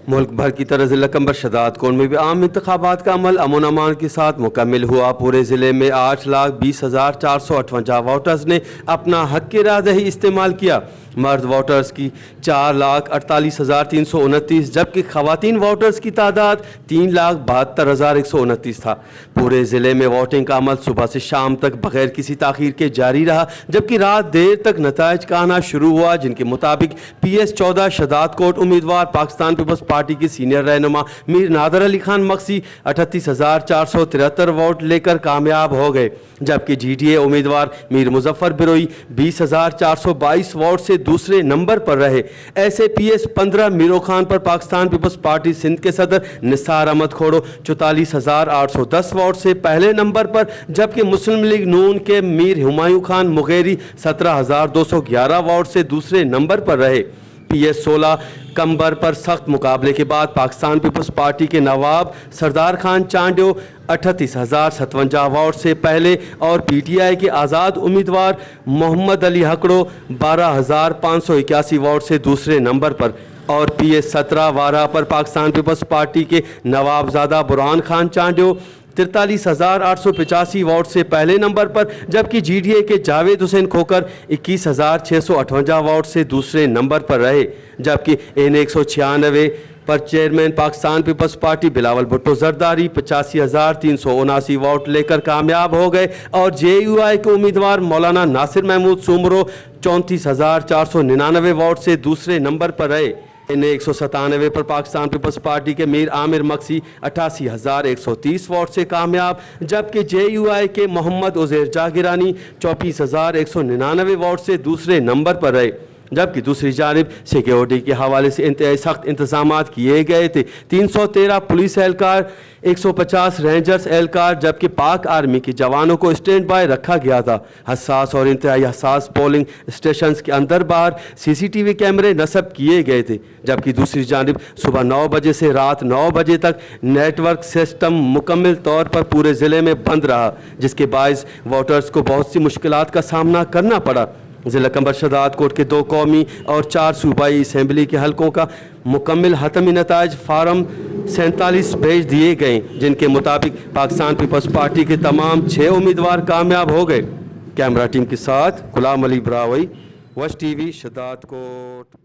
मुल्क भर की तरह ज़िला कंबर शदात कोट में भी आम इंतखाबात का अमल अमन अमान के साथ मुकम्मल हुआ। पूरे ज़िले में 8,20,458 वोटर्स ने अपना हक़ की रायदही इस्तेमाल किया। मर्द वोटर्स की 4,48,329 जबकि ख़वातीन वोटर्स की तादाद 3,72,129 था। पूरे ज़िले में वोटिंग का अमल सुबह से शाम तक बगैर किसी ताख़ीर के जारी रहा, जबकि रात देर तक नताइज का आना शुरू हुआ, जिनके मुताबिक PS-14 शदात कोट उम्मीदवार पाकिस्तान पीपल्स पार्टी के सीनियर रहनुमा मीर नादर अली खान मक्सी 38,473 वोट लेकर कामयाब हो गए, जबकि GTA उम्मीदवार मीर मुजफ्फर बिरोई 20,422 वोट से दूसरे नंबर पर रहे। ऐसे PS-15 मीरो खान पर पाकिस्तान पीपल्स पार्टी सिंध के सदर निसार अहमद खोड़ो 44,810 वोट से पहले नंबर पर, जबकि मुस्लिम लीग नून के मीर हुमायूं खान मुगेरी 17,211 वोट से दूसरे नंबर पर रहे। PS-16 कंबर पर सख्त मुकाबले के बाद पाकिस्तान पीपल्स पार्टी के नवाब सरदार खान चांडियो 38,057 वोट से पहले और PTI के आज़ाद उम्मीदवार मोहम्मद अली हकड़ो 12,581 वोट से दूसरे नंबर पर और PS-17 वारा पर पाकिस्तान पीपल्स पार्टी के नवाबजादा बुरहान खान चांडियो 43,885 वोट से पहले नंबर पर, जबकि GTA के जावेद हुसैन खोकर 21,658 वोट से दूसरे नंबर पर रहे, जबकि N196 पर chairman Pakistan Peoples Party Bilawal Bhutto Zardari 85,379 vote लेकर कामयाब हो गए और JUI के उम्मीदवार मौलाना नासिर महमूद सुमरो 34,499 वोट से दूसरे नंबर पर रहे। N197 पर पाकिस्तान पीपल्स पार्टी के मीर आमिर मक्सी 88,130 वोट से कामयाब, जबकि JUI के मोहम्मद उज़ैर जागिरानी 24,199 वोट से दूसरे नंबर पर रहे, जबकि दूसरी जानिब सिक्योरिटी के हवाले से इंतहाई सख्त इंतजामात किए गए थे। 313 पुलिस एहलकार, 150 रेंजर्स एहलकार जबकि पाक आर्मी के जवानों को स्टैंड बाय रखा गया था। हसास और इंतहाई हसास पोलिंग स्टेशंस के अंदर बाहर CCTV कैमरे नस्ब किए गए थे, जबकि दूसरी जानिब सुबह 9 बजे से रात 9 बजे तक नेटवर्क सिस्टम मुकम्मल तौर पर पूरे ज़िले में बंद रहा, जिसके बायस वोटर्स को बहुत सी मुश्किलात का सामना करना पड़ा। ज़िला कंबर शदात कोट के 2 कौमी और 4 सूबाई असम्बली के हलकों का मुकम्मल हतमी नताइज फार्म 47 भेज दिए गए, जिनके मुताबिक पाकिस्तान पीपल्स पार्टी के तमाम 6 उम्मीदवार कामयाब हो गए। कैमरा टीम के साथ गुलाम अली ब्रावई, वश TV शदात कोट।